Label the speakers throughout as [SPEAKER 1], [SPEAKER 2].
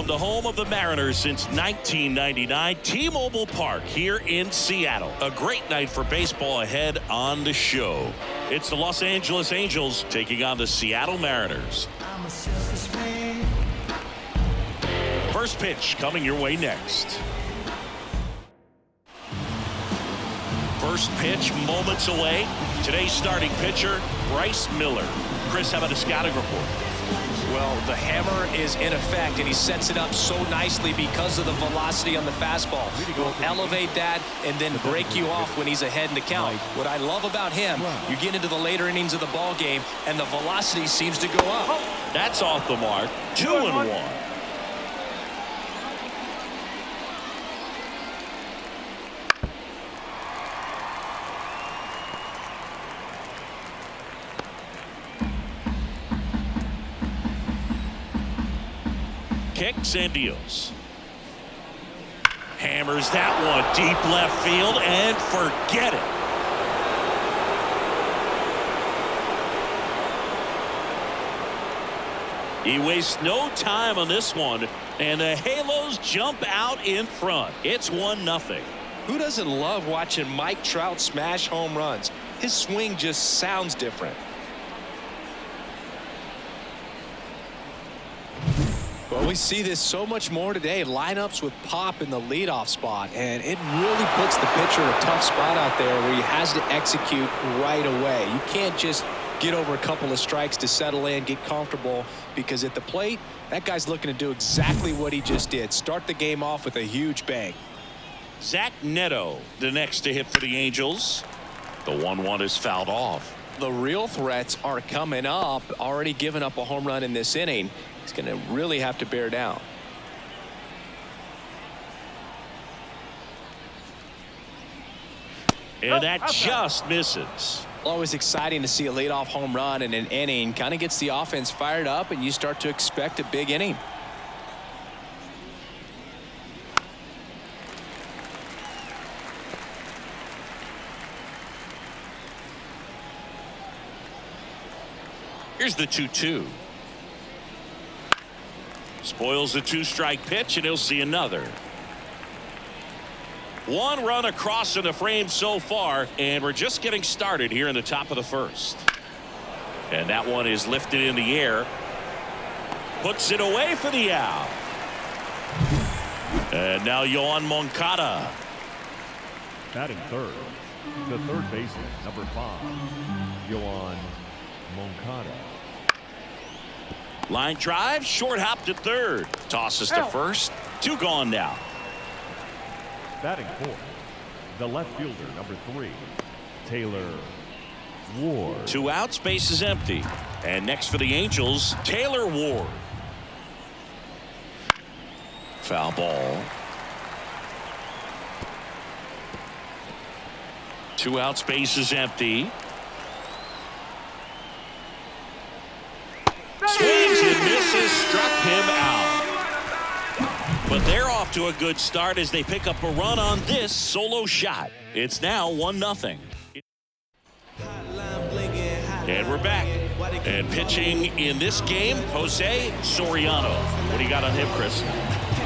[SPEAKER 1] From the home of the Mariners since 1999, T-Mobile Park here in Seattle. A great night for baseball ahead on the show. It's the Los Angeles Angels taking on the Seattle Mariners. First pitch coming your way next. First pitch moments away. Today's starting pitcher, Bryce Miller. Chris, how about a scouting report?
[SPEAKER 2] Well, the hammer is in effect, and he sets it up so nicely because of the velocity on the fastball. He'll elevate that and then break you off when he's ahead in the count. What I love about him, you get into the later innings of the ball game, and the velocity seems to go up.
[SPEAKER 1] That's off the mark. 2-1. Kicks and deals. Hammers that one deep left field and forget it. He wastes no time on this one, and the Halos jump out in front. It's 1-0.
[SPEAKER 2] Who doesn't love watching Mike Trout smash home runs? His swing just sounds different. Well, we see this so much more today. Lineups with pop in the leadoff spot, and it really puts the pitcher in a tough spot out there where he has to execute right away. You can't just get over a couple of strikes to settle in, get comfortable, because at the plate, that guy's looking to do exactly what he just did. Start the game off with a huge bang.
[SPEAKER 1] Zach Neto, the next to hit for the Angels. The 1-1 is fouled off.
[SPEAKER 2] The real threats are coming up. Already given up a home run in this inning. He's going to really have to bear down.
[SPEAKER 1] And that just misses.
[SPEAKER 2] Always exciting to see a leadoff home run in an inning. Kind of gets the offense fired up, and you start to expect a big inning.
[SPEAKER 1] Here's the 2-2. Spoils the 2-strike pitch, and he'll see another. One run across in the frame so far, and we're just getting started here in the top of the first. And that one is lifted in the air. Puts it away for the out. And now Yoan Moncada.
[SPEAKER 3] Batting third, the third baseman, number 5, Yoan Moncada.
[SPEAKER 1] Line drive, short hop to third. Tosses to first. 2 gone now.
[SPEAKER 3] Batting fourth, the left fielder, number 3, Taylor Ward.
[SPEAKER 1] 2 outs, base is empty. And next for the Angels, Taylor Ward. Foul ball. 2 outs, base is empty. Swings and misses, struck him out. But they're off to a good start as they pick up a run on this solo shot. It's now 1-0. And we're back. And pitching in this game, Jose Soriano. What do you got on him, Chris?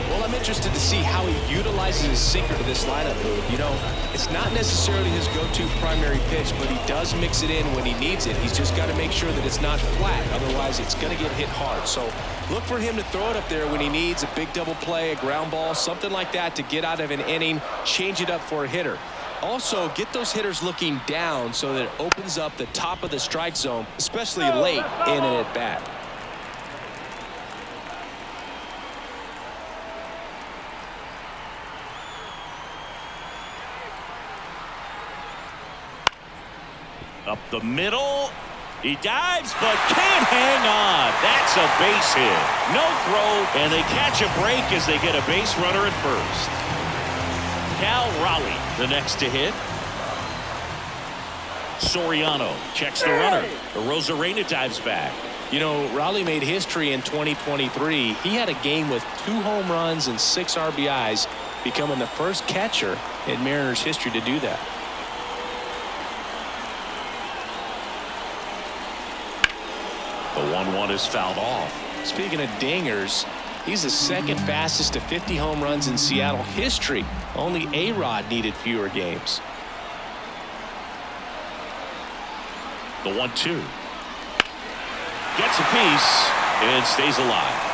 [SPEAKER 2] Well, I'm interested to see how he utilizes his sinker to this lineup move. You know, it's not necessarily his go-to primary pitch, but he does mix it in when he needs it. He's just got to make sure that it's not flat. Otherwise, it's going to get hit hard. So look for him to throw it up there when he needs a big double play, a ground ball, something like that to get out of an inning, change it up for a hitter. Also, get those hitters looking down so that it opens up the top of the strike zone, especially late in an at-bat.
[SPEAKER 1] Up the middle. He dives, but can't hang on. That's a base hit. No throw, and they catch a break as they get a base runner at first. Cal Raleigh, the next to hit. Soriano checks the runner. Rosarena dives back.
[SPEAKER 2] You know, Raleigh made history in 2023. He had a game with 2 home runs and 6 RBIs, becoming the first catcher in Mariners history to do that. The
[SPEAKER 1] 1-1 is fouled off.
[SPEAKER 2] Speaking of dingers, He's the second fastest to 50 home runs in Seattle history. Only A-Rod needed fewer games.
[SPEAKER 1] The 1-2. Gets a piece and stays alive.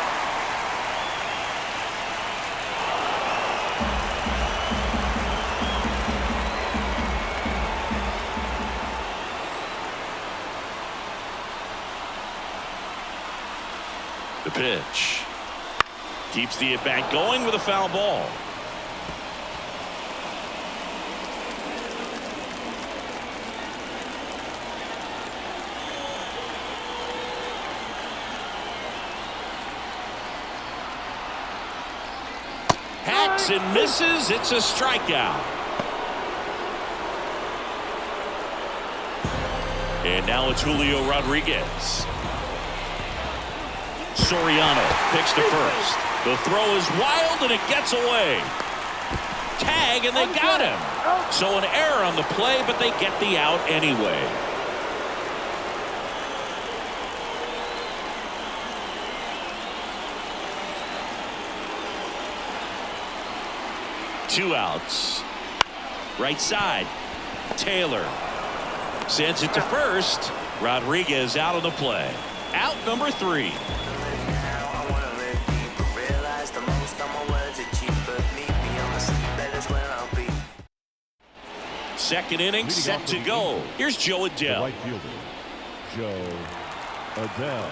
[SPEAKER 1] The pitch. Keeps the at-bat going with a foul ball. Hacks and misses. It's a strikeout. And now it's Julio Rodriguez. Soriano picks to first. The throw is wild and it gets away. Tag and they got him. So an error on the play, but they get the out anyway. Two outs. Right side. Taylor sends it to first. Rodriguez out of the play. Out number 3. Second inning set to go. Here's Joe
[SPEAKER 3] The
[SPEAKER 1] Adele.
[SPEAKER 3] right fielder, Joe Adele.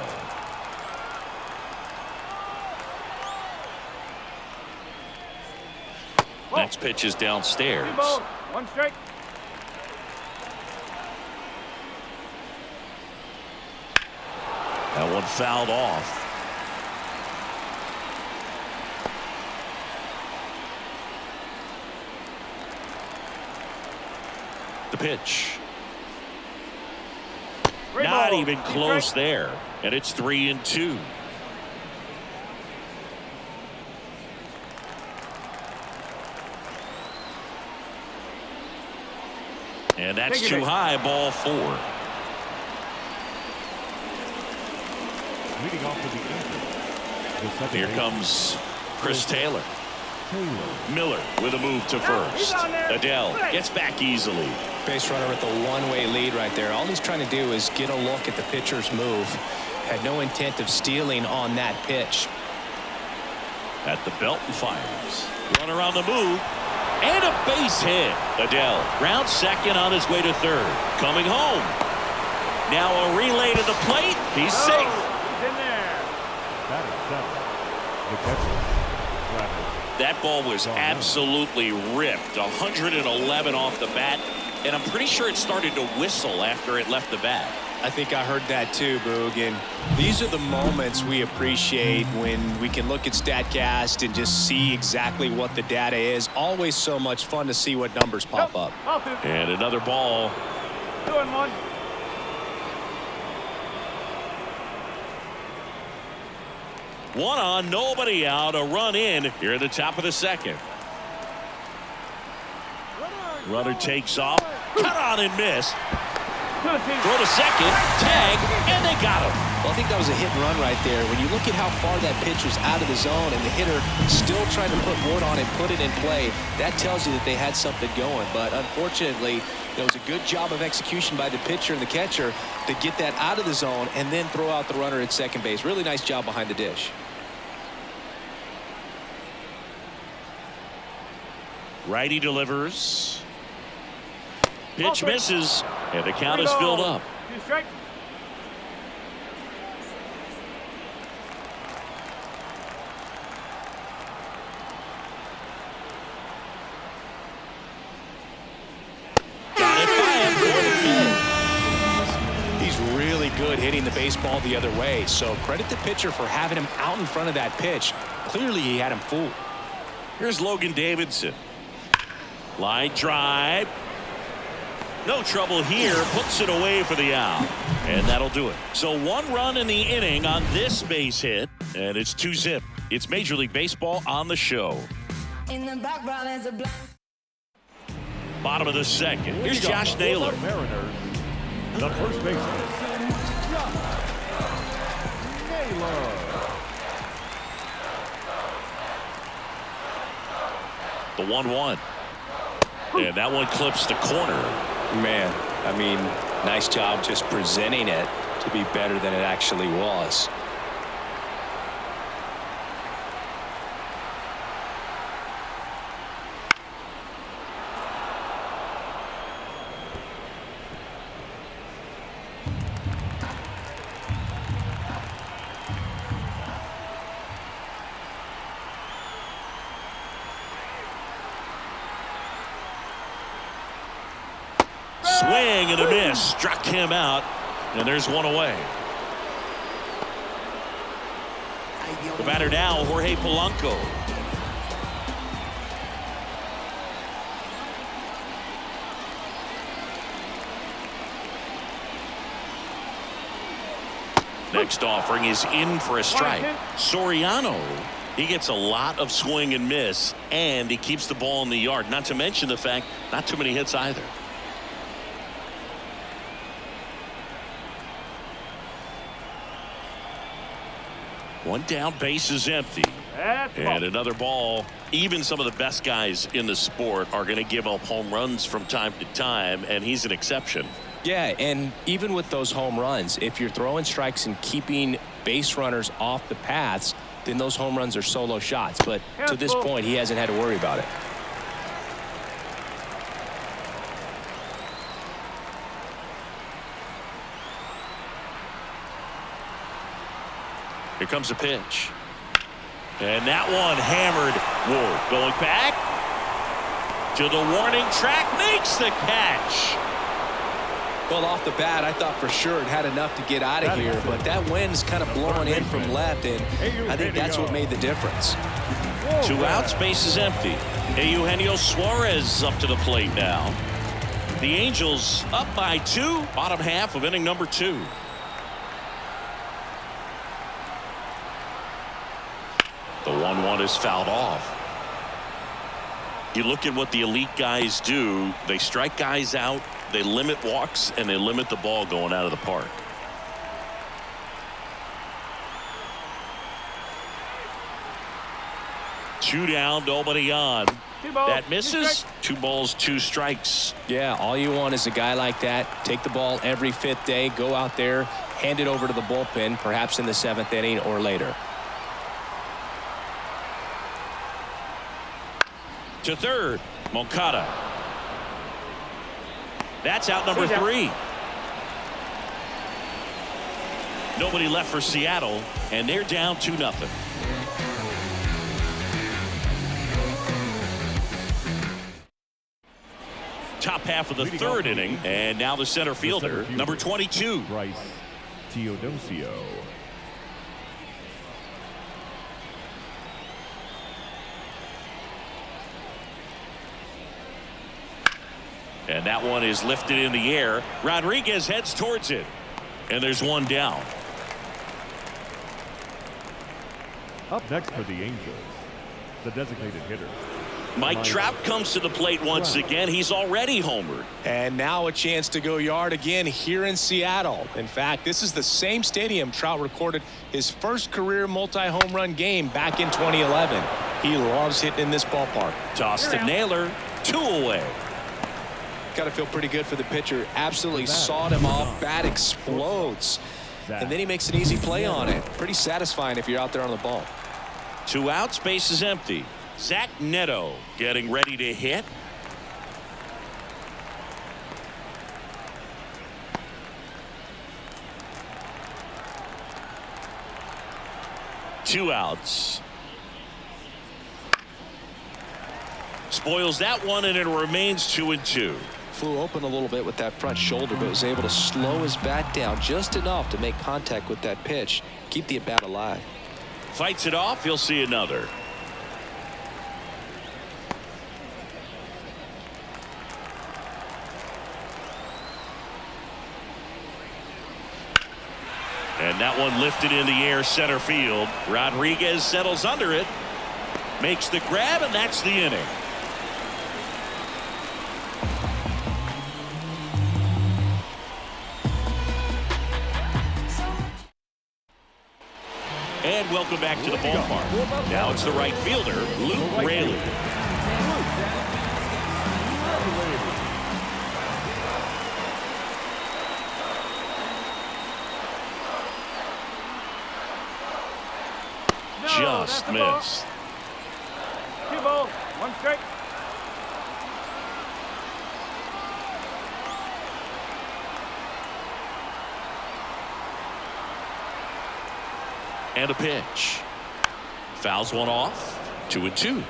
[SPEAKER 1] Next pitch is downstairs.
[SPEAKER 4] One strike.
[SPEAKER 1] That one fouled off. The pitch. Not even close there. And it's 3-2. And that's too high, ball 4.
[SPEAKER 3] Leading off with the injury. The second
[SPEAKER 1] Here
[SPEAKER 3] base,
[SPEAKER 1] comes Chris Taylor.
[SPEAKER 3] Taylor.
[SPEAKER 1] Miller with a move to first. Adele gets back easily.
[SPEAKER 2] Base runner with a one-way lead right there. All he's trying to do is get a look at the pitcher's move. Had no intent of stealing on that pitch.
[SPEAKER 1] At the belt and fires. Runner on the move. And a base hit. Adele round second on his way to third. Coming home. Now a relay to the plate. He's safe.
[SPEAKER 4] He's in there.
[SPEAKER 3] That is 7. The catcher, Travis.
[SPEAKER 1] That ball was absolutely ripped. 111 off the bat. And I'm pretty sure it started to whistle after it left the bat.
[SPEAKER 2] I think I heard that too, Boog. And these are the moments we appreciate when we can look at StatCast and just see exactly what the data is. Always so much fun to see what numbers pop up.
[SPEAKER 1] And another ball.
[SPEAKER 4] 2-1.
[SPEAKER 1] One on, nobody out. A run in here at the top of the second. Runner takes off. Cut on and miss. Throw to second. Tag. And they got him.
[SPEAKER 2] Well, I think that was a hit and run right there. When you look at how far that pitch was out of the zone and the hitter still trying to put wood on it, put it in play, that tells you that they had something going. But unfortunately, it was a good job of execution by the pitcher and the catcher to get that out of the zone and then throw out the runner at second base. Really nice job behind the dish.
[SPEAKER 1] Righty delivers. Pitch misses. And the count is filled up.
[SPEAKER 4] 2 strikes.
[SPEAKER 1] Got it by him for the
[SPEAKER 2] He's really good hitting the baseball the other way. So credit the pitcher for having him out in front of that pitch. Clearly he had him fooled.
[SPEAKER 1] Here's Logan Davidson. Line drive. No trouble here. Puts it away for the out. And that'll do it. So 1 run in the inning on this base hit. And it's 2-zip. It's Major League Baseball on the show.
[SPEAKER 5] In the background is a black.
[SPEAKER 1] Bottom of the second. Here's Josh Naylor.
[SPEAKER 3] Mariners. The first baseman, Josh Naylor.
[SPEAKER 1] The 1-1. And that one clips the corner.
[SPEAKER 2] Man, I mean, nice job just presenting it to be better than it actually was.
[SPEAKER 1] Swing and a miss. Struck him out. And there's one away. The batter now, Jorge Polanco. Next offering is in for a strike. Soriano, he gets a lot of swing and miss, and he keeps the ball in the yard. Not to mention the fact, not too many hits either. One down, base is empty. And another ball. Even some of the best guys in the sport are going to give up home runs from time to time, and he's an exception.
[SPEAKER 2] Yeah, and even with those home runs, if you're throwing strikes and keeping base runners off the paths, then those home runs are solo shots. But to this point, he hasn't had to worry about it.
[SPEAKER 1] Here comes a pitch. And that one hammered. Ward going back to the warning track, makes the catch.
[SPEAKER 2] Well, off the bat, I thought for sure it had enough to get out of here, but that wind's kind of blowing in from left, and I think that's what made the difference.
[SPEAKER 1] 2 outs, base is empty. Eugenio Suarez up to the plate now. The Angels up by 2, bottom half of inning number 2. The 1-1 is fouled off. You look at what the elite guys do. They strike guys out, they limit walks, and they limit the ball going out of the park. Two down, nobody on. That misses. 2 balls, 2 strikes.
[SPEAKER 2] Yeah, all you want is a guy like that. Take the ball every 5th day, go out there, hand it over to the bullpen, perhaps in the 7th inning or later.
[SPEAKER 1] To third, Moncada. That's out number 3. Nobody left for Seattle, and they're down 2-0. Top half of the 3rd inning, and now the center fielder, number 22.
[SPEAKER 3] Bryce Teodosio.
[SPEAKER 1] And that one is lifted in the air. Rodriguez heads towards it. And there's one down.
[SPEAKER 3] Up next for the Angels, the designated hitter,
[SPEAKER 1] Mike Trout comes to the plate once again. He's already homered.
[SPEAKER 2] And now a chance to go yard again here in Seattle. In fact, this is the same stadium Trout recorded his first career multi-home run game back in 2011. He loves hitting in this ballpark.
[SPEAKER 1] Toss to Naylor. 2 away.
[SPEAKER 2] Got to feel pretty good for the pitcher. Absolutely sawed him off. Bat explodes. And then he makes an easy play on it. Pretty satisfying if you're out there on the ball.
[SPEAKER 1] 2 outs, base is empty. Zach Neto getting ready to hit. Two outs. Spoils that one, and it remains 2-2.
[SPEAKER 2] Flew open a little bit with that front shoulder, but was able to slow his bat down just enough to make contact with that pitch. Keep the at-bat alive.
[SPEAKER 1] Fights it off. He'll see another. And that one lifted in the air, center field. Rodriguez settles under it, makes the grab, and that's the inning. And welcome back to the ballpark. Now it's the right fielder, Luke Raley. Just missed.
[SPEAKER 4] 2 balls, 1 strike.
[SPEAKER 1] And a pitch. Fouls one off. 2-2.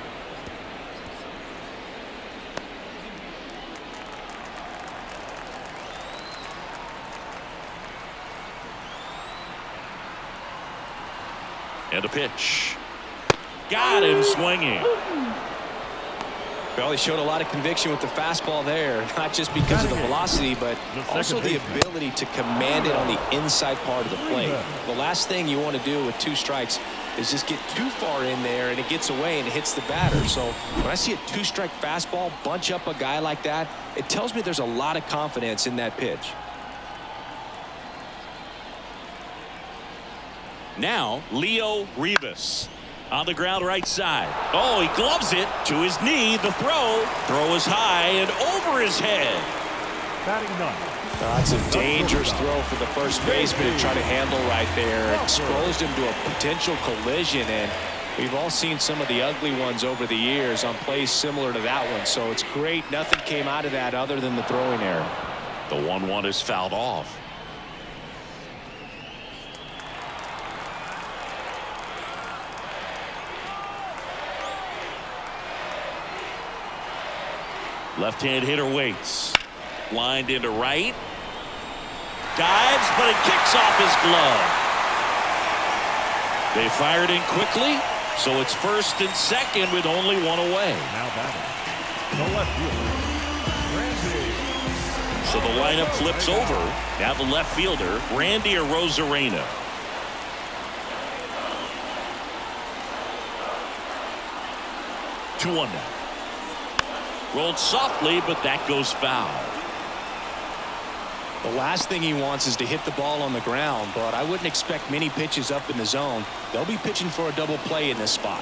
[SPEAKER 1] And a pitch. Got him swinging.
[SPEAKER 2] Well, he showed a lot of conviction with the fastball there, not just because of the velocity, but also the ability to command it on the inside part of the plate. The last thing you want to do with 2 strikes is just get too far in there and it gets away and it hits the batter. So when I see a 2-strike fastball bunch up a guy like that, it tells me there's a lot of confidence in that pitch.
[SPEAKER 1] Now, Leo Rivas on the ground right side. Oh, he gloves it to his knee. The throw is high and over his head.
[SPEAKER 3] Batting 9.
[SPEAKER 2] That's a dangerous throw for the first baseman to try to handle right there. Exposed him to a potential collision, and we've all seen some of the ugly ones over the years on plays similar to that one. So it's great nothing came out of that other than the throwing error.
[SPEAKER 1] The 1-1 is fouled off. Left-hand hitter waits. Lined into right. Dives, but it kicks off his glove. They fired in quickly, so it's first and second with only 1 away.
[SPEAKER 3] Now batting. The left fielder, Randy.
[SPEAKER 1] So the lineup flips over. Now the left fielder, Randy Arozarena. Two on now. Rolled softly, but that goes foul.
[SPEAKER 2] The last thing he wants is to hit the ball on the ground, but I wouldn't expect many pitches up in the zone. They'll be pitching for a double play in this spot.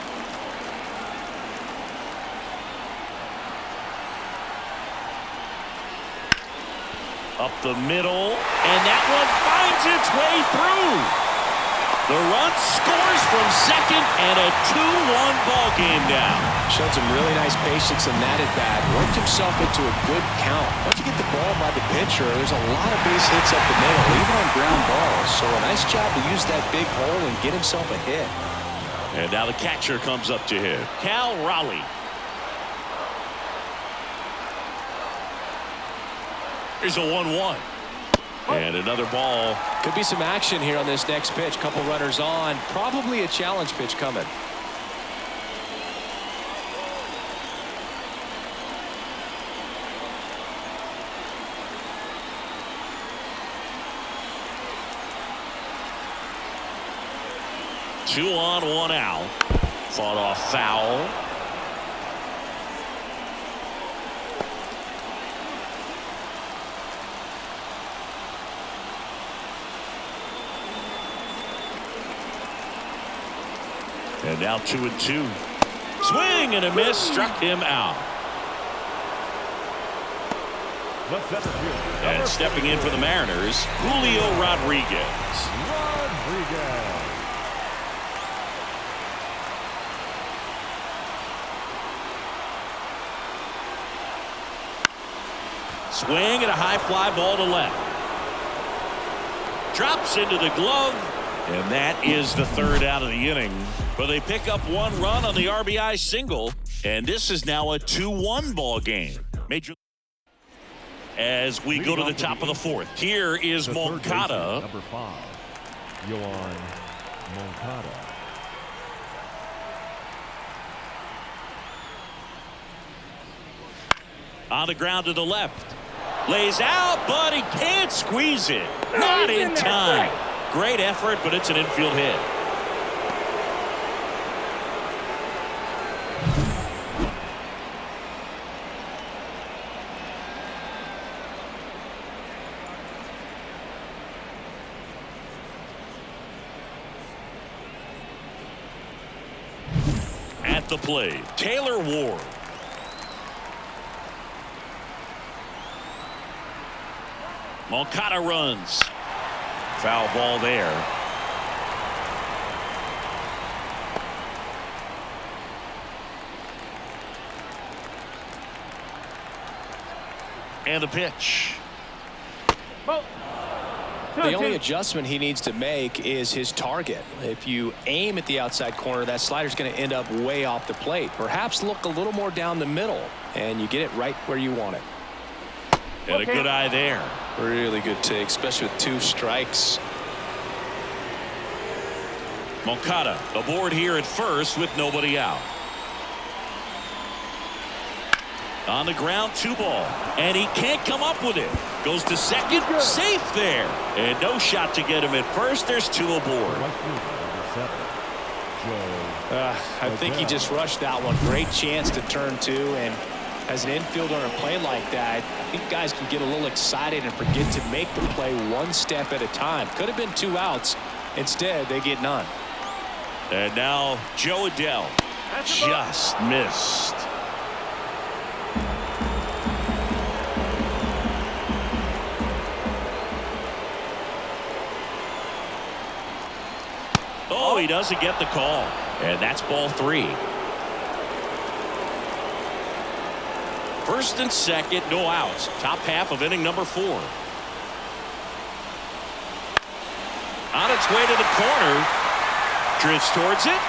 [SPEAKER 1] Up the middle, and that one finds its way through. The run scores from second, and a 2-1 ball game now.
[SPEAKER 2] Showed some really nice patience in that at bat. Worked himself into a good count. Once you get the ball by the pitcher, there's a lot of base hits up the middle, even on ground balls. So a nice job to use that big hole and get himself a hit.
[SPEAKER 1] And now the catcher comes up to him, Cal Raleigh. Here's a 1-1. And another ball.
[SPEAKER 2] Could be some action here on this next pitch. Couple runners on. Probably a challenge pitch coming.
[SPEAKER 1] Two on, 1 out. Fought off foul. And now 2-2. Swing and a miss, struck him out.
[SPEAKER 3] The center fielder.
[SPEAKER 1] And stepping in for the Mariners, Julio Rodriguez.
[SPEAKER 3] Rodriguez.
[SPEAKER 1] Swing and a high fly ball to left. Drops into the glove. And that is the 3rd out of the inning. But they pick up 1 run on the RBI single. And this is now a 2-1 ball game. As we go to the top of the 4th. Here is Moncada.
[SPEAKER 3] Number 5, Yohan Moncada.
[SPEAKER 1] On the ground to the left. Lays out, but he can't squeeze it. Not in time. Great effort, but it's an infield hit. At the plate, Taylor Ward. Moncada runs. Foul ball there. And the pitch.
[SPEAKER 2] The only adjustment he needs to make is his target. If you aim at the outside corner, that slider's going to end up way off the plate. Perhaps look a little more down the middle, and you get it right where you want it.
[SPEAKER 1] And a good eye there.
[SPEAKER 2] Really good take, especially with 2 strikes.
[SPEAKER 1] Moncada aboard here at first with nobody out. On the ground, 2 ball, and he can't come up with it. Goes to second, safe there, and no shot to get him at first. There's 2 aboard.
[SPEAKER 2] I think he just rushed that one. Great chance to turn 2, and as an infielder on a play like that, I think guys can get a little excited and forget to make the play one step at a time. Could have been 2 outs. Instead, they get none.
[SPEAKER 1] And now Joe Adele just missed. Oh, he doesn't get the call. And that's ball 3. First and second, no outs. Top half of inning number 4. On its way to the corner. Drifts towards it.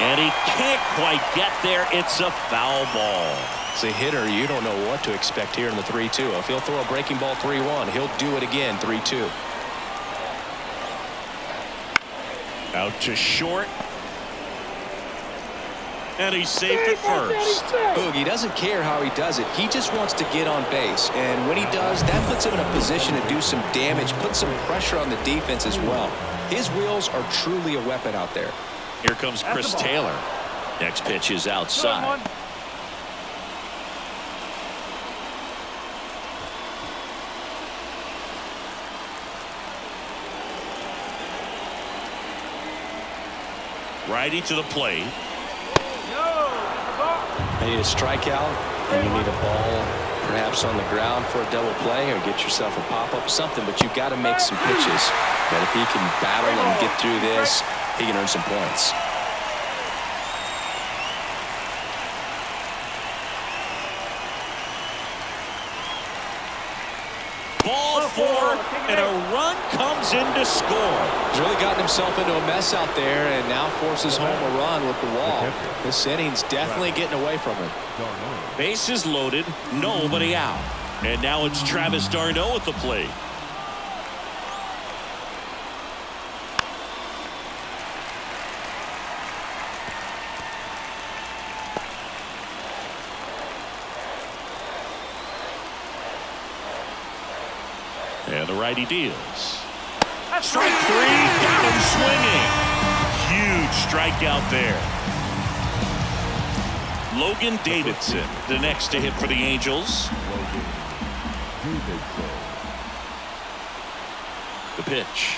[SPEAKER 1] And he can't quite get there. It's a foul ball.
[SPEAKER 2] As a hitter, you don't know what to expect here in the 3-2. If he'll throw a breaking ball 3-1, he'll do it again 3-2.
[SPEAKER 1] Out to short. And he's safe at first.
[SPEAKER 2] Boogie doesn't care how he does it. He just wants to get on base. And when he does, that puts him in a position to do some damage, put some pressure on the defense as well. His wheels are truly a weapon out there.
[SPEAKER 1] Here comes Chris Taylor. Next pitch is outside. Righty to the plate.
[SPEAKER 2] You need a strikeout, and you need a ball perhaps on the ground for a double play, or get yourself a pop-up, something, but you've got to make some pitches. But if he can battle and get through this, he can earn some points.
[SPEAKER 1] Ball 4, and a run comes in to score.
[SPEAKER 2] He's really gotten himself into a mess out there, and now forces home a run with the wall. This inning's definitely getting away from him.
[SPEAKER 1] Bases loaded, nobody out. And now it's Travis d'Arnaud at the plate. And the righty deals. Strike 3, got him swinging. Huge strikeout there. Logan Davidson, the next to hit for the Angels. The pitch.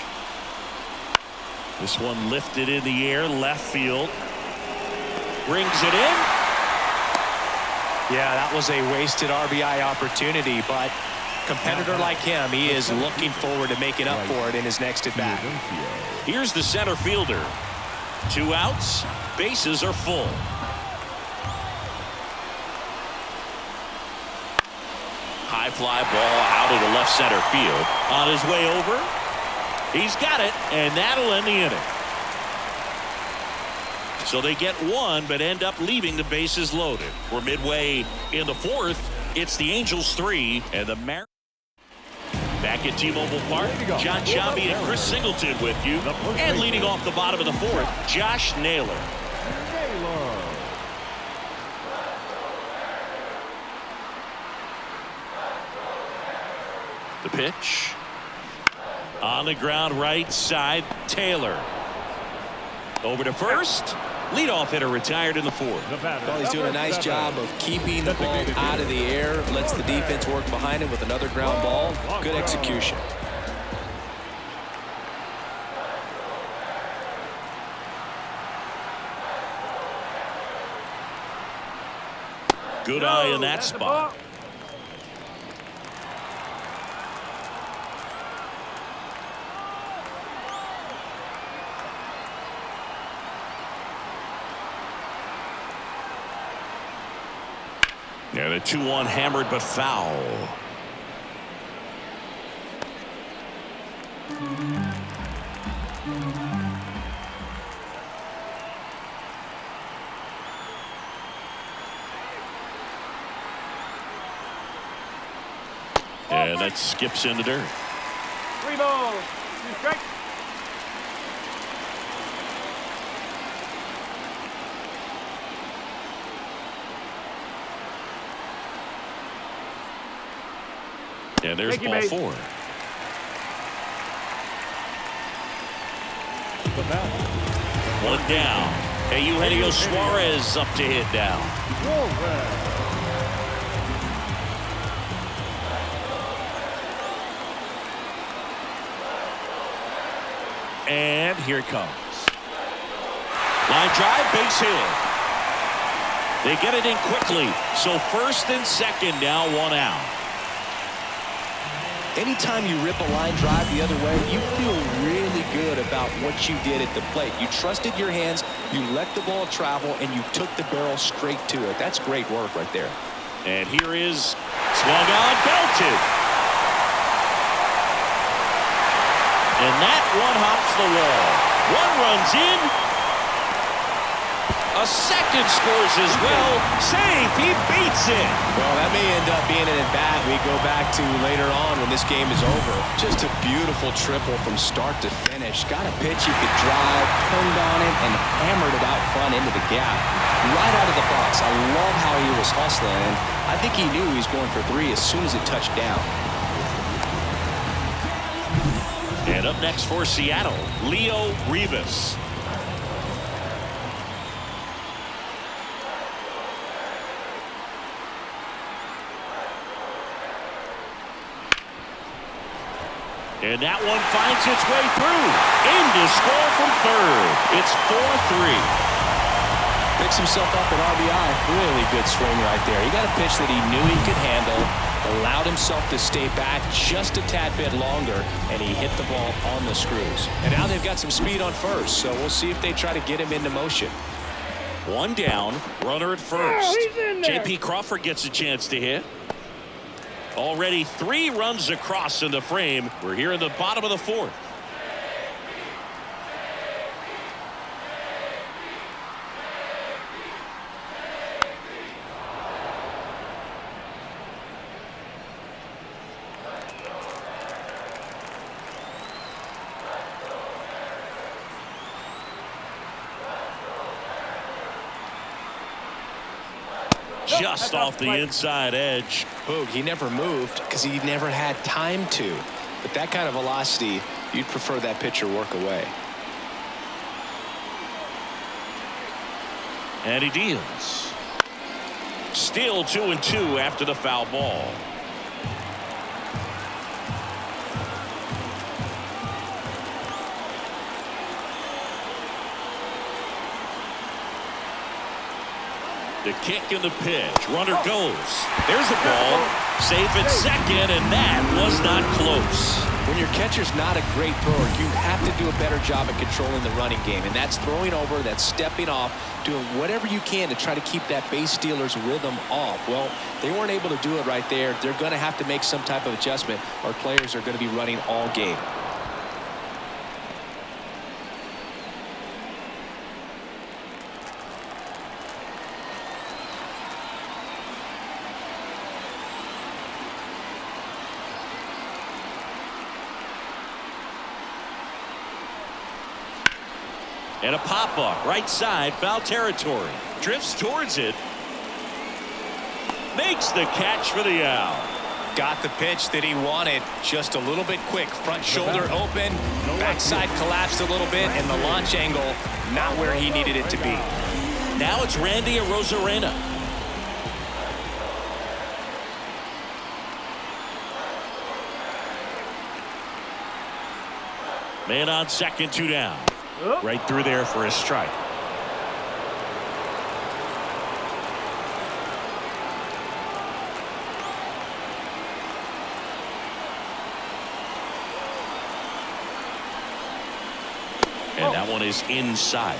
[SPEAKER 1] This one lifted in the air, left field. Brings it in.
[SPEAKER 2] Yeah, that was a wasted RBI opportunity, but competitor like him, he is looking forward to making up for it in his next at bat.
[SPEAKER 1] Here's the center fielder. 2 outs, bases are full. High fly ball out of the left center field. On his way over, he's got it, and that'll end the inning. So they get 1, but end up leaving the bases loaded. We're midway in the 4th. It's the Angels 3 and the Mariners. Back at T-Mobile Park, John Sciambi and Chris Singleton with you. And leading off the bottom of the 4th, Josh Naylor. The pitch. On the ground, right side, Taylor. Over to first. Leadoff hitter retired in the 4th.
[SPEAKER 2] Well, he's doing a nice job of keeping the ball out of the air. Lets the defense work behind him with another ground ball. Good execution.
[SPEAKER 1] Good eye in that spot. Yeah, the 2-1 hammered but foul. And that skips in the dirt.
[SPEAKER 4] 3 balls, 2 strikes.
[SPEAKER 1] And there's
[SPEAKER 4] Thank you,
[SPEAKER 1] ball
[SPEAKER 4] mate.
[SPEAKER 1] 4.
[SPEAKER 3] The bat.
[SPEAKER 1] 1 down. Hey, Eugenio Suarez up to hit now.
[SPEAKER 3] Suarez.
[SPEAKER 1] And here it comes. Line drive, base hit. They get it in quickly. So first and second now, 1 out.
[SPEAKER 2] Anytime you rip a line drive the other way, you feel really good about what you did at the plate. You trusted your hands, you let the ball travel, and you took the barrel straight to it. That's great work right there.
[SPEAKER 1] And here is swung on, belted. And that one hops the wall. 1 runs in. A second scores as well. Safe. He beats it.
[SPEAKER 2] Well, that may end up being an at-bat we go back to later on when this game is over. Just a beautiful triple from start to finish. Got a pitch he could drive, turned on it, and hammered it out front into the gap. Right out of the box. I love how he was hustling, and I think he knew he was going for 3 as soon as it touched down.
[SPEAKER 1] And up next for Seattle, Leo Rivas. And that one finds its way through. In to score from third. It's 4-3.
[SPEAKER 2] Picks himself up at RBI. Really good swing right there. He got a pitch that he knew he could handle, allowed himself to stay back just a tad bit longer, and he hit the ball on the screws. And now they've got some speed on first, so we'll see if they try to get him into motion.
[SPEAKER 1] 1 down, runner at first.
[SPEAKER 4] Oh, he's in there.
[SPEAKER 1] J.P. Crawford gets a chance to hit. Already 3 runs across in the frame. We're here in the bottom of the 4th. Just off the inside edge.
[SPEAKER 2] Boog, he never moved because he never had time to. But that kind of velocity, you'd prefer that pitcher work away.
[SPEAKER 1] And he deals. Still 2-2 after the foul ball. The kick and the pitch. Runner goes. There's a ball. Safe at second, and that was not close.
[SPEAKER 2] When your catcher's not a great thrower, you have to do a better job at controlling the running game. And that's throwing over, that's stepping off, doing whatever you can to try to keep that base stealer's rhythm off. Well, they weren't able to do it right there. They're going to have to make some type of adjustment, or players are going to be running all game.
[SPEAKER 1] And a pop-up, right side, foul territory. Drifts towards it. Makes the catch for the out.
[SPEAKER 2] Got the pitch that he wanted, just a little bit quick. Front shoulder open, backside collapsed a little bit, and the launch angle not where he needed it to be.
[SPEAKER 1] Now it's Randy Arozarena. Man on second, 2 down. Right through there for a strike. And that one is inside. .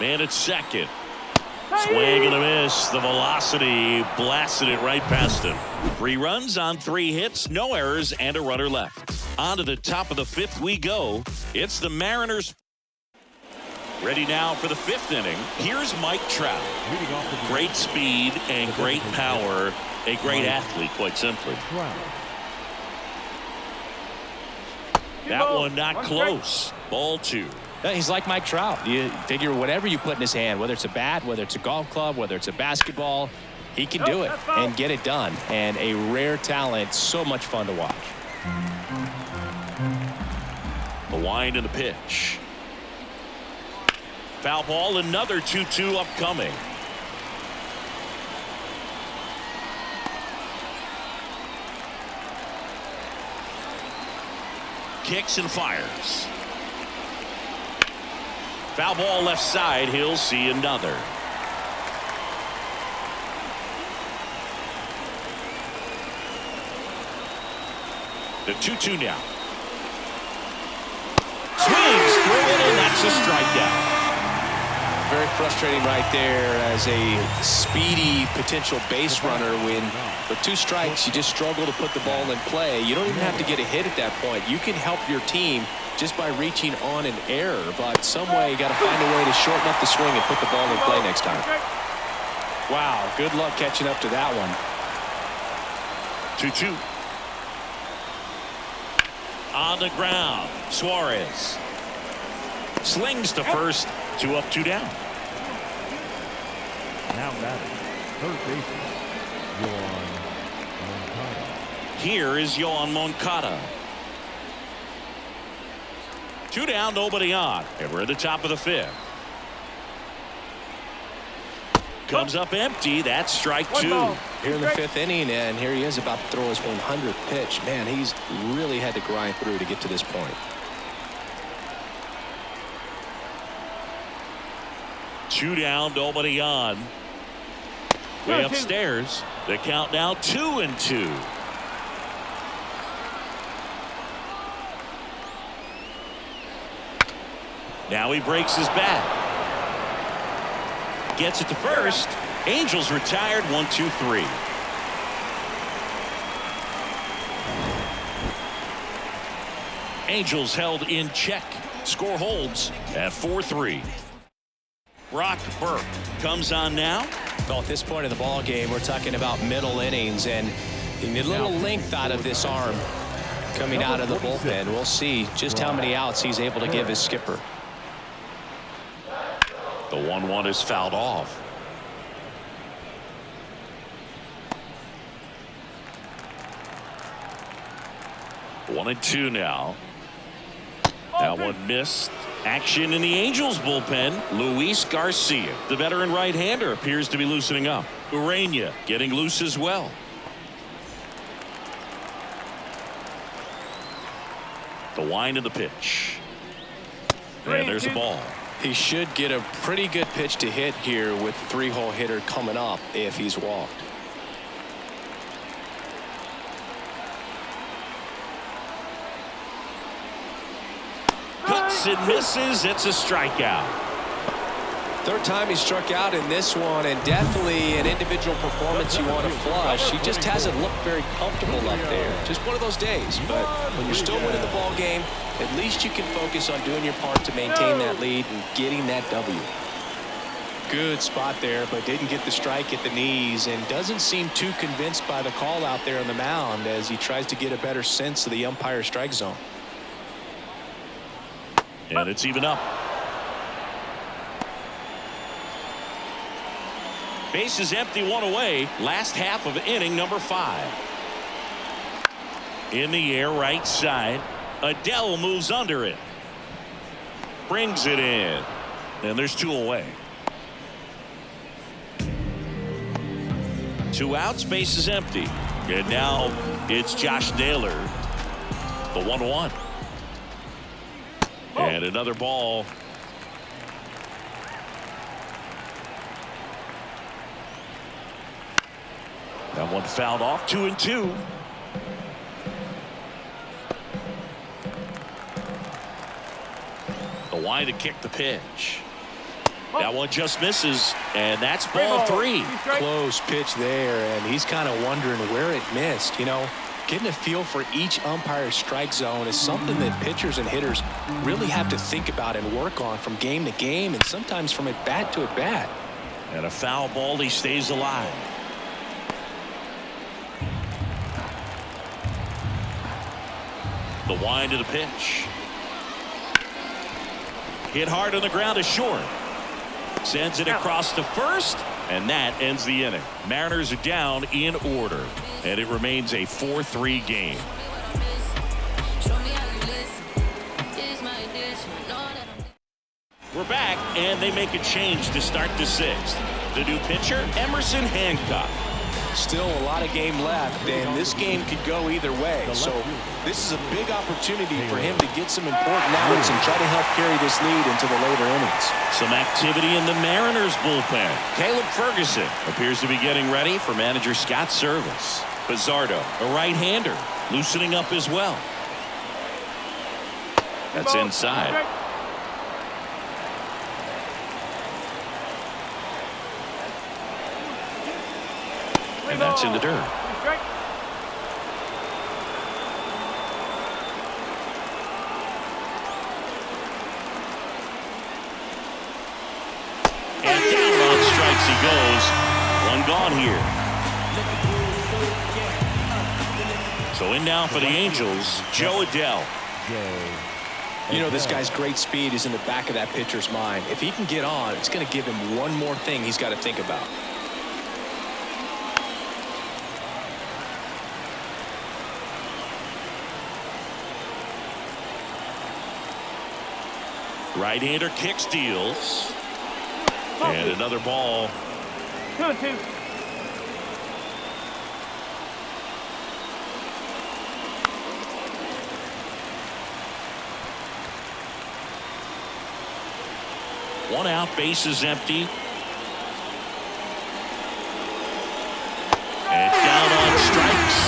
[SPEAKER 1] Man at second. Swing and a miss. The velocity blasted it right past him. 3 runs on 3 hits, no errors, and a runner left. On to the top of the 5th we go. It's the Mariners. Ready now for the 5th inning. Here's Mike Trout. Great speed and great power. A great athlete, quite simply. That one not close. Ball 2.
[SPEAKER 2] He's like Mike Trout. You figure whatever you put in his hand, whether it's a bat, whether it's a golf club, whether it's a basketball, he can do it and get it done. And a rare talent, so much fun to watch.
[SPEAKER 1] The wind and the pitch. Foul ball, another 2-2 upcoming. Kicks and fires. Foul ball left side. He'll see another. The 2-2 now. Swings through it, and that's a strikeout.
[SPEAKER 2] Very frustrating right there as a speedy potential base runner. When with 2 strikes, you just struggle to put the ball in play. You don't even have to get a hit at that point. You can help your team just by reaching on an error, but some way you got to find a way to shorten up the swing and put the ball in play next time. Wow, good luck catching up to that one.
[SPEAKER 1] 2-2. On the ground, Suarez slings to first. 2 up, 2 down.
[SPEAKER 3] Now batting, third baseman, Yoan Moncada.
[SPEAKER 1] Here is Yoan Moncada. 2 down, nobody on, and we're at the top of the 5th. Comes up empty. That's strike 2.
[SPEAKER 2] Here in the 5th inning, and here he is about to throw his 100th pitch. Man, he's really had to grind through to get to this point.
[SPEAKER 1] 2 down, nobody on. Way upstairs. The count now 2-2. Now he breaks his bat. Gets it to first. Angels retired. 1-2-3. Angels held in check. Score holds at 4-3. Brock Burke comes on now.
[SPEAKER 2] Well, at this point in the ball game, we're talking about middle innings, and you need a little length out of this arm coming out of the bullpen. We'll see just how many outs he's able to give his skipper.
[SPEAKER 1] The 1-1 is fouled off. One and 2 now. That one missed. Action in the Angels bullpen. Luis Garcia, the veteran right-hander, appears to be loosening up. Urania getting loose as well. The wind of the pitch. And there's a ball.
[SPEAKER 2] He should get a pretty good pitch to hit here with the 3-hole hitter coming up if he's walked.
[SPEAKER 1] Cuts and misses. It's a strikeout.
[SPEAKER 2] 3rd time he struck out in this one, and definitely an individual performance you want to flush. He just hasn't looked very comfortable up there. Just one of those days. But when you're still winning the ball game, at least you can focus on doing your part to maintain that lead and getting that W. Good spot there, but didn't get the strike at the knees, and doesn't seem too convinced by the call out there on the mound as he tries to get a better sense of the umpire's strike zone.
[SPEAKER 1] And it's even up. Base is empty, 1 away. Last half of inning number 5. In the air, right side. Adele moves under it. Brings it in. And there's 2 away. 2 outs, base is empty. And now it's Josh Naylor. The 1-1. And another ball. That one fouled off. 2-2. The wind to kick the pitch. That one just misses, and that's ball 3.
[SPEAKER 2] Close pitch there, and he's kind of wondering where it missed. You know, getting a feel for each umpire's strike zone is something that pitchers and hitters really have to think about and work on from game to game, and sometimes from at bat to at bat.
[SPEAKER 1] And a foul ball, he stays alive. The wind to the pitch. Hit hard on the ground is short. Sends it across to first, and that ends the inning. Mariners are down in order, and it remains a 4-3 game. We're back, and they make a change to start the 6th. The new pitcher, Emerson Hancock.
[SPEAKER 2] Still a lot of game left, and this game could go either way. So this is a big opportunity for him to get some important outs and try to help carry this lead into the later innings.
[SPEAKER 1] Some activity in the Mariners bullpen. Caleb Ferguson appears to be getting ready for manager Scott's service. Pizzardo, a right-hander, loosening up as well. That's inside. And that's in the dirt. And down on strikes he goes. One gone here. So in now for the Angels, Joe Adell.
[SPEAKER 2] You know, this guy's great speed is in the back of that pitcher's mind. If he can get on, it's going to give him one more thing he's got to think about.
[SPEAKER 1] Right-hander kicks, deals. And another ball.
[SPEAKER 4] 2-2.
[SPEAKER 1] One out, base is empty. And down on strikes.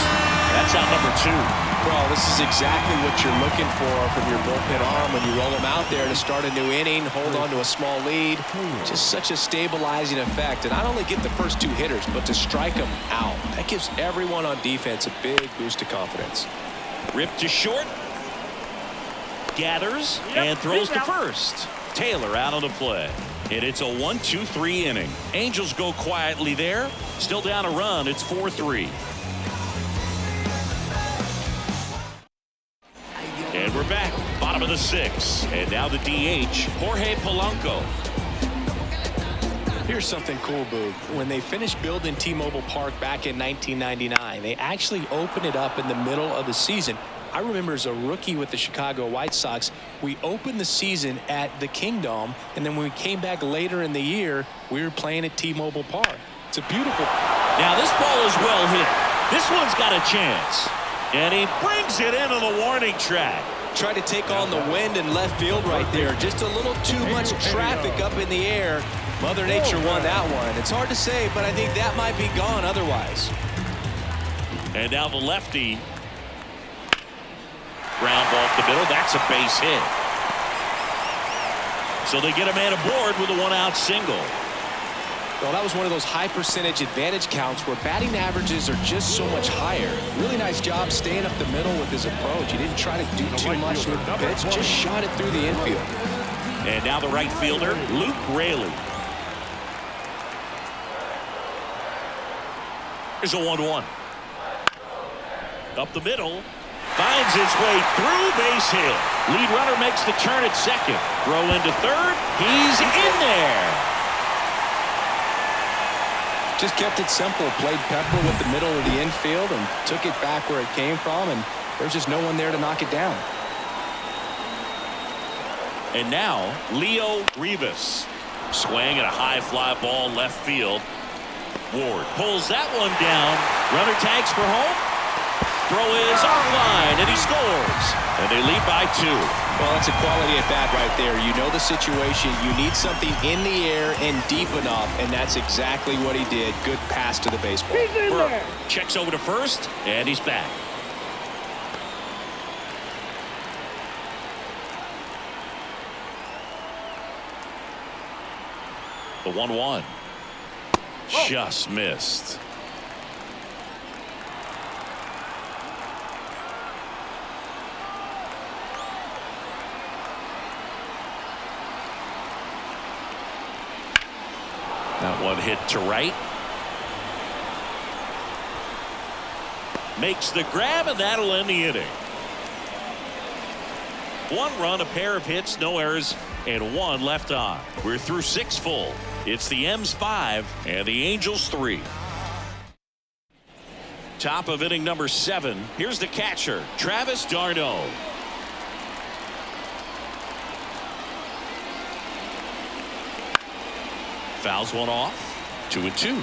[SPEAKER 1] That's out number 2.
[SPEAKER 2] Well, this is exactly what you're looking for from your bullpen arm when you roll them out there to start a new inning, hold on to a small lead. Just such a stabilizing effect. And not only get the first 2 hitters, but to strike them out. That gives everyone on defense a big boost of confidence.
[SPEAKER 1] Ripped to short. Gathers and throws to first. Taylor out on the play. And it's a 1-2-3 inning. Angels go quietly there. Still down a run. It's 4-3. And we're back, bottom of the 6th. And now the DH, Jorge Polanco.
[SPEAKER 2] Here's something cool, Boog. When they finished building T-Mobile Park back in 1999, they actually opened it up in the middle of the season. I remember as a rookie with the Chicago White Sox, we opened the season at the Kingdom, and then when we came back later in the year, we were playing at T-Mobile Park. It's a beautiful.
[SPEAKER 1] Now this ball is well hit. This one's got a chance. And he brings it into the warning track.
[SPEAKER 2] Tried to take on the wind in left field right there. Just a little too much traffic up in the air. Mother Nature won that one. It's hard to say, but I think that might be gone otherwise.
[SPEAKER 1] And now the lefty. Ground ball up the middle. That's a base hit. So they get a man aboard with a 1-out single.
[SPEAKER 2] Well, that was one of those high percentage advantage counts where batting averages are just so much higher. Really nice job staying up the middle with his approach. He didn't try to do too much with the pitch, just shot it through the infield.
[SPEAKER 1] And now the right fielder, Luke Raley. Here's a 1-1. Up the middle. Finds its way through, base hit. Lead runner makes the turn at second. Throw into third. He's in there.
[SPEAKER 2] Just kept it simple. Played pepper with the middle of the infield and took it back where it came from, and there's just no one there to knock it down.
[SPEAKER 1] And now Leo Rivas. Swing at a high fly ball left field. Ward pulls that one down. Runner tags for home. Throw is offline, and he scores. And they lead by 2.
[SPEAKER 2] Well, that's a quality at bat right there. You know the situation. You need something in the air and deep enough, and that's exactly what he did. Good pass to the baseball.
[SPEAKER 1] Burke checks over to first, and he's back. The 1-1. Just missed. That one hit to right. Makes the grab, and that'll end the inning. 1 run, a pair of hits, no errors, and 1 left on. We're through 6 full. It's the M's 5 and the Angels 3. Top of inning number 7. Here's the catcher, Travis d'Arnaud. Fouls one off. 2-2.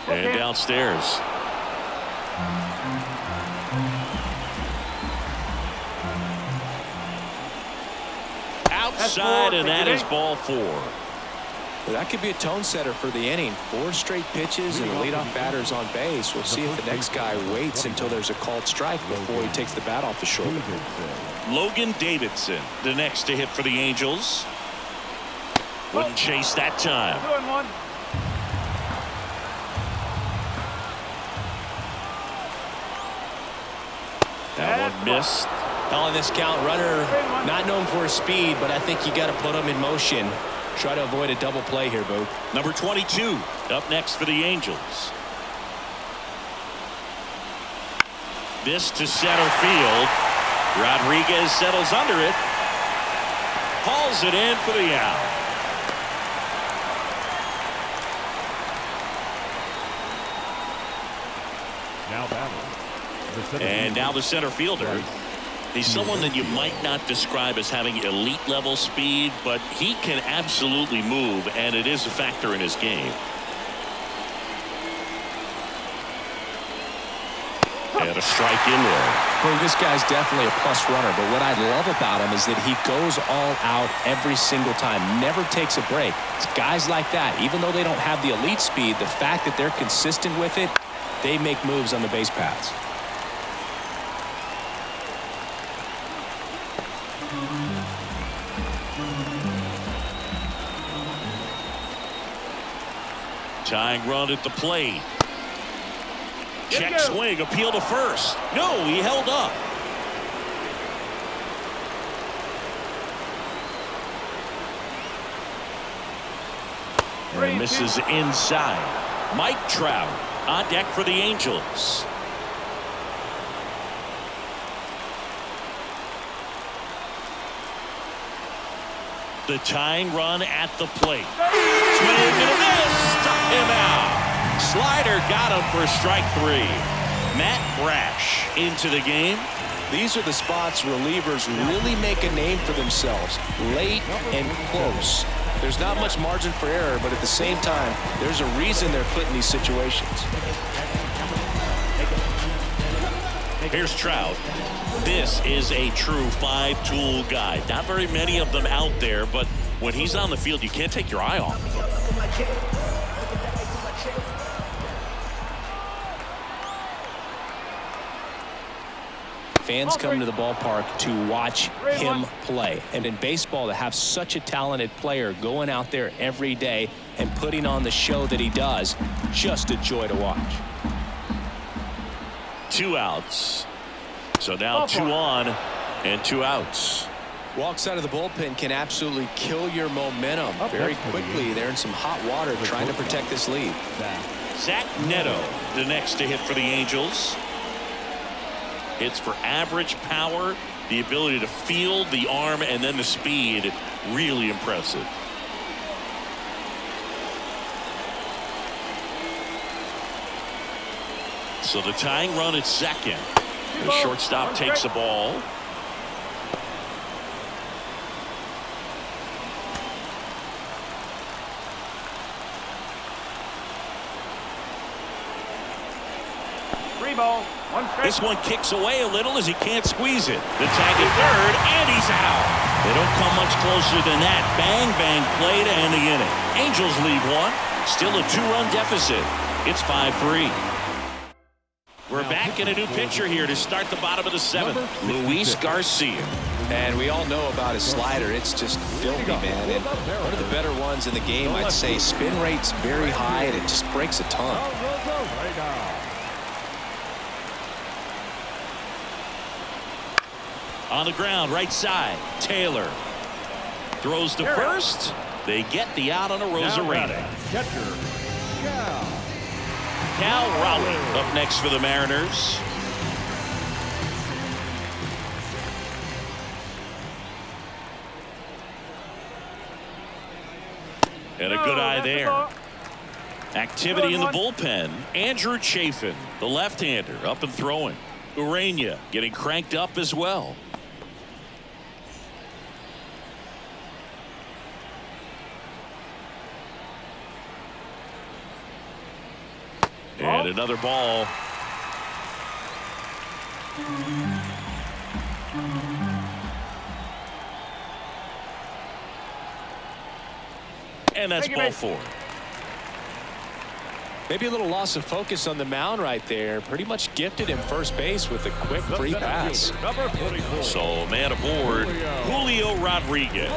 [SPEAKER 1] And downstairs. Outside, and that is ball 4.
[SPEAKER 2] That could be a tone setter for the inning. 4 straight pitches and leadoff batters on base. We'll see if the next guy waits until there's a called strike before he takes the bat off the shoulder.
[SPEAKER 1] Logan Davidson, the next to hit for the Angels. Wouldn't chase that time.
[SPEAKER 4] 2-1.
[SPEAKER 1] That one missed.
[SPEAKER 2] On this count, runner not known for his speed, but I think you got to put him in motion. Try to avoid a double play here, Boo.
[SPEAKER 1] Number 22 up next for the Angels. This to center field. Rodriguez settles under it. Hauls it in for the out.
[SPEAKER 3] Now batting.
[SPEAKER 1] And now the center fielder. He's someone that you might not describe as having elite level speed, but he can absolutely move, and it is a factor in his game. And a strike in there.
[SPEAKER 2] Well, this guy's definitely a plus runner, but what I love about him is that he goes all out every single time, never takes a break. It's guys like that, even though they don't have the elite speed, the fact that they're consistent with it, they make moves on the base paths.
[SPEAKER 1] Tying run at the plate. Check swing, appeal to first. No, he held up. And misses inside. Mike Trout on deck for the Angels. The tying run at the plate. Swing and a miss. Struck him out. Slider got him for strike 3. Matt Brash into the game.
[SPEAKER 2] These are the spots relievers really make a name for themselves. Late and close. There's not much margin for error, but at the same time, there's a reason they're put in these situations.
[SPEAKER 1] Here's Trout. This is a true 5-tool guy. Not very many of them out there, but when he's on the field, you can't take your eye off him.
[SPEAKER 2] Fans come to the ballpark to watch him play. And in baseball, to have such a talented player going out there every day and putting on the show that he does, just a joy to watch.
[SPEAKER 1] 2 outs. So now 2 on and 2 outs.
[SPEAKER 2] Walks out of the bullpen can absolutely kill your momentum very quickly. They're in some hot water trying to protect this lead.
[SPEAKER 1] Zach Neto, the next to hit for the Angels. Hits for average power, the ability to field, the arm, and then the speed. Really impressive. So the tying run at second. The shortstop takes the ball.
[SPEAKER 4] Ball. One strike.
[SPEAKER 1] This one kicks away a little as he can't squeeze it. The tag at third, and he's out. They don't come much closer than that. Bang, bang play to end the inning. Angels lead one. Still a 2-run deficit. It's 5-3. We're back in a new pitcher here to start the bottom of the 7th. Luis Garcia.
[SPEAKER 2] And we all know about his slider. It's just filthy, man. And one of the better ones in the game, I'd say. Spin rate's very high, and it just breaks a ton.
[SPEAKER 1] On the ground, right side. Taylor throws to first. They get the out on a Rosarena.
[SPEAKER 3] Catcher,
[SPEAKER 1] Cal Raleigh up next for the Mariners. And a good eye there. Activity in the bullpen. Andrew Chafin, the left-hander, up and throwing. Urania getting cranked up as well. And another ball. And that's ball 4.
[SPEAKER 2] Maybe a little loss of focus on the mound right there. Pretty much gifted him first base with a quick free pass.
[SPEAKER 3] number 44.
[SPEAKER 1] So man aboard, Julio Rodriguez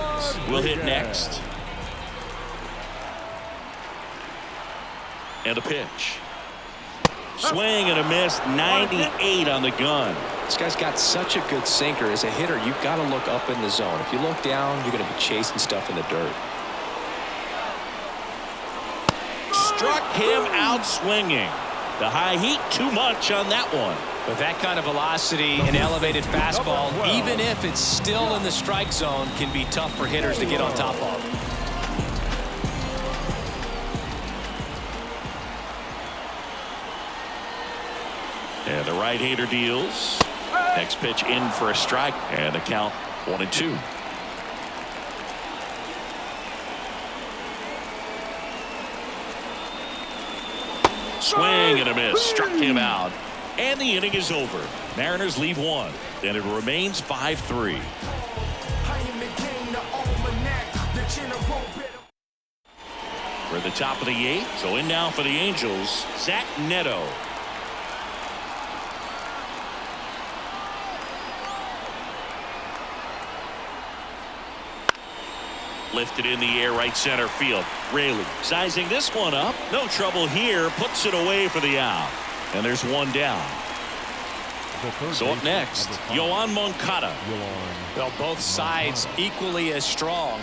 [SPEAKER 1] will hit next. And a pitch. Swing and a miss. 98 on the gun.
[SPEAKER 2] This guy's got such a good sinker. As a hitter, you've got to look up in the zone. If you look down, you're going to be chasing stuff in the dirt.
[SPEAKER 1] Struck him out swinging. The high heat too much on that one.
[SPEAKER 2] With that kind of velocity, an elevated fastball, even if it's still in the strike zone, can be tough for hitters to get on top of.
[SPEAKER 1] And the right-hander deals. Next pitch in for a strike, and the count 1-2. Swing and a miss. Struck him out. And the inning is over. Mariners leave one, and it remains 5-3. We're at the top of the 8th. So in now for the Angels, Zach Neto. Lifted in the air, right center field. Raley sizing this one up. No trouble here. Puts it away for the out. And there's one down. So up next, Yoan Moncada.
[SPEAKER 2] Well, both sides equally as strong.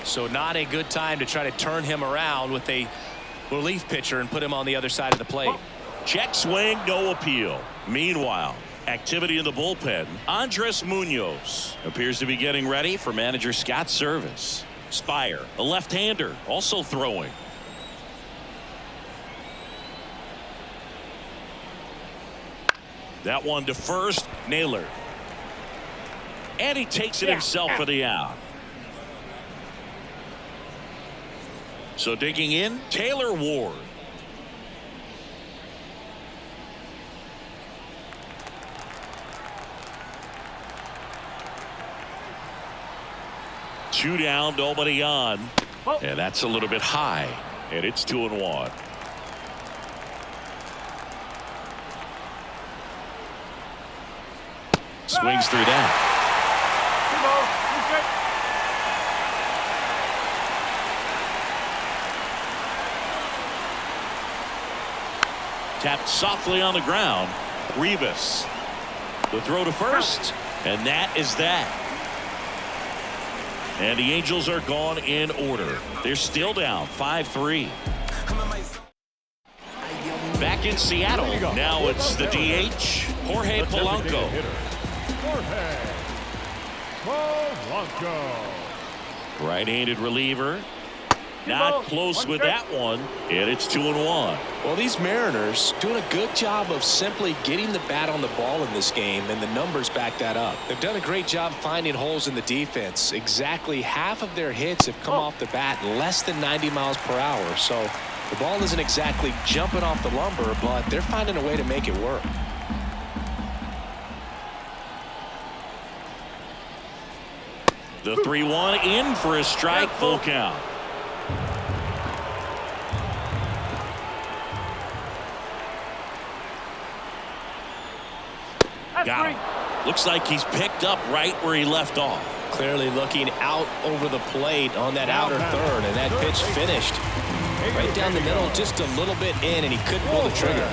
[SPEAKER 2] So not a good time to try to turn him around with a relief pitcher and put him on the other side of the plate.
[SPEAKER 1] Check swing, no appeal. Meanwhile, activity in the bullpen. Andres Munoz appears to be getting ready for manager Scott's service. Spire, a left-hander, also throwing. That one to first, Naylor. And he takes it himself for the out. So digging in, Taylor Ward. Two down, nobody on. And that's a little bit high. And it's 2-1. Swings through that. Tapped softly on the ground. Rivas. The throw to first. And that is that. And the Angels are gone in order. They're still down 5-3. Back in Seattle. Now it's the DH, Jorge Polanco.
[SPEAKER 3] Jorge Polanco.
[SPEAKER 1] Right-handed reliever. Not close with that one. And it's 2-1.
[SPEAKER 2] Well, these Mariners doing a good job of simply getting the bat on the ball in this game, and the numbers back that up. They've done a great job finding holes in the defense. Exactly half of their hits have come off the bat less than 90 miles per hour. So the ball isn't exactly jumping off the lumber, but they're finding a way to make it work.
[SPEAKER 1] The 3-1 in for a strike, full count. Got him. Looks like he's picked up right where he left off.
[SPEAKER 2] Clearly looking out over the plate on that outer third, and that pitch finished right down the middle, just a little bit in, and he couldn't pull the trigger.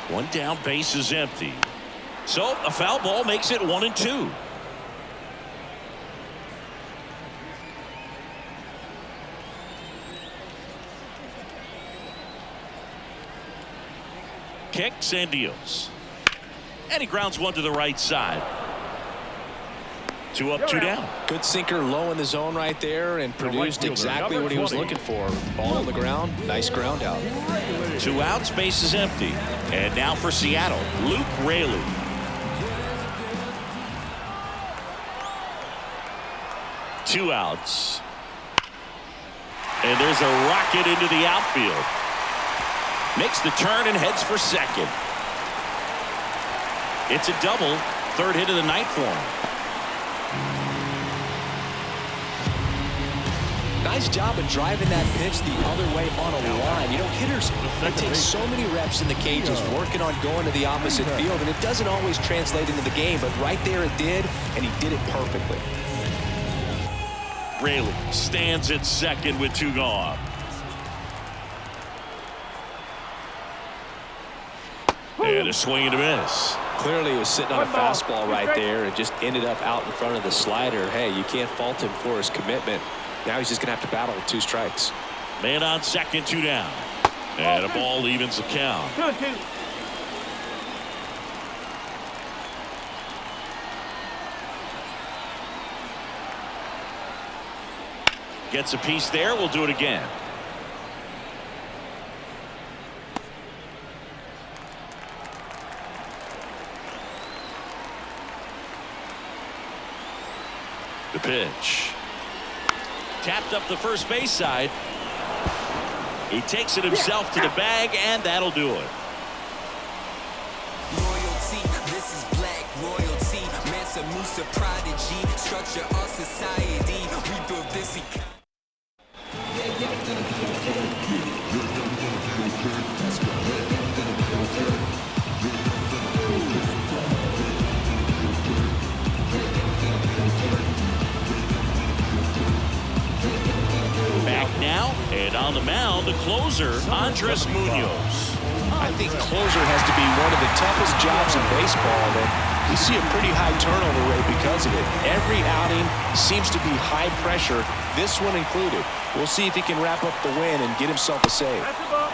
[SPEAKER 1] One down, base is empty. So a foul ball makes it 1-2. Kicks and deals. And he grounds one to the right side. 2 up, 2 down.
[SPEAKER 2] Good sinker low in the zone right there and produced exactly what he was looking for. Ball on the ground, nice ground out.
[SPEAKER 1] 2 outs, base is empty. And now for Seattle, Luke Raley. Two outs. And there's a rocket into the outfield. Makes the turn and heads for second. It's a double. Third hit of the night for him.
[SPEAKER 2] Nice job of driving that pitch the other way on a line. You know, hitters, they take so many reps in the cages working on going to the opposite field, and it doesn't always translate into the game, but right there it did, and he did it perfectly.
[SPEAKER 1] Raley stands at second with 2 gone. And a swing and a miss.
[SPEAKER 2] Clearly he was sitting on a fastball right there and just ended up out in front of the slider. Hey, you can't fault him for his commitment. Now he's just going to have to battle with 2 strikes.
[SPEAKER 1] Man on second, 2 down. And a ball evens the count.
[SPEAKER 4] 2-2.
[SPEAKER 1] Gets a piece there. We'll do it again. The pitch. Tapped up the first base side. He takes it himself to the bag, and that'll do it.
[SPEAKER 6] Royalty, this is black royalty. Mansa Musa prodigy. Structure our society. We built this economy.
[SPEAKER 1] Back now, and on the mound, the closer, Andres Munoz.
[SPEAKER 2] I think closer has to be one of the toughest jobs in baseball, and we see a pretty high turnover rate because of it. Every outing seems to be high pressure, this one included. We'll see if he can wrap up the win and get himself a save.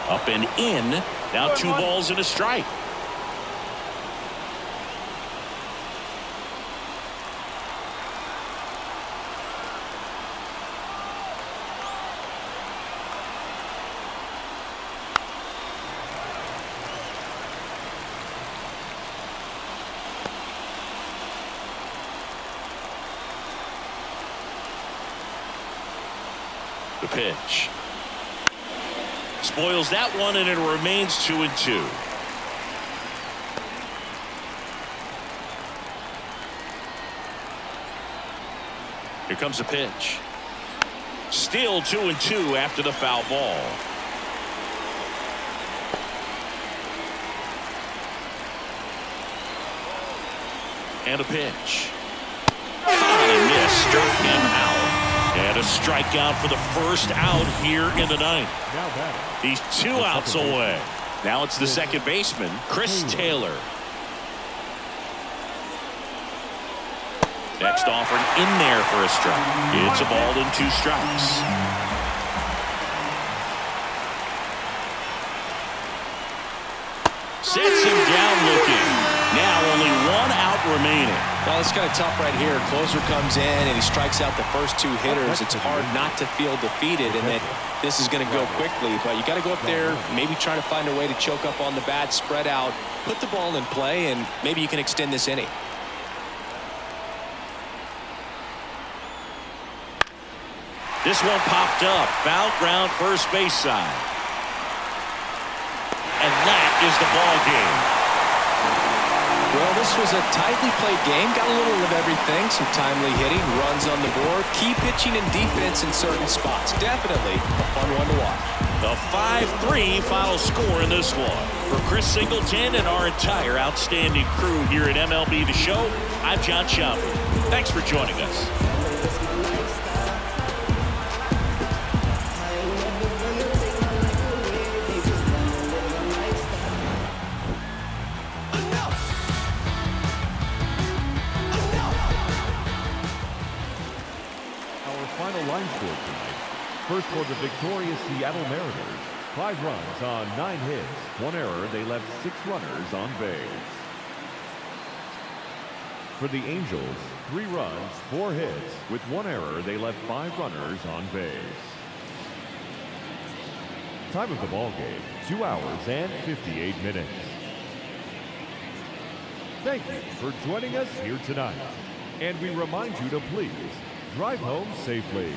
[SPEAKER 1] Up and in. Now 2 balls and a strike. The pitch. Spoils that one, and it remains 2-2. Here comes the pitch. Still 2-2 after the foul ball. And a pitch. And a miss struck him out. And a strikeout for the first out here in the ninth. He's 2 outs away. Now it's the second baseman, Chris Taylor. Next offering in there for a strike. It's a ball and 2 strikes. Sets him down looking. Now only 1 out remaining.
[SPEAKER 2] Well, it's kind of tough right here. Closer comes in and he strikes out the first 2 hitters. It's hard not to feel defeated and that this is going to go quickly. But you got to go up there, maybe try to find a way to choke up on the bat, spread out, put the ball in play, and maybe you can extend this inning.
[SPEAKER 1] This one popped up. Foul ground first base side. And that is the ball game.
[SPEAKER 2] Well, this was a tightly played game. Got a little of everything. Some timely hitting, runs on the board, key pitching and defense in certain spots. Definitely a fun one to watch.
[SPEAKER 1] The 5-3 final score in this one. For Chris Singleton and our entire outstanding crew here at MLB The Show, I'm John Schaumburg. Thanks for joining us.
[SPEAKER 3] Final line score tonight. First for the victorious Seattle Mariners. 5 runs on 9 hits. 1 error. They left 6 runners on base. For the Angels, 3 runs, 4 hits. With 1 error, they left 5 runners on base. Time of the ball game, 2 hours and 58 minutes. Thank you for joining us here tonight. And we remind you to please drive home safely.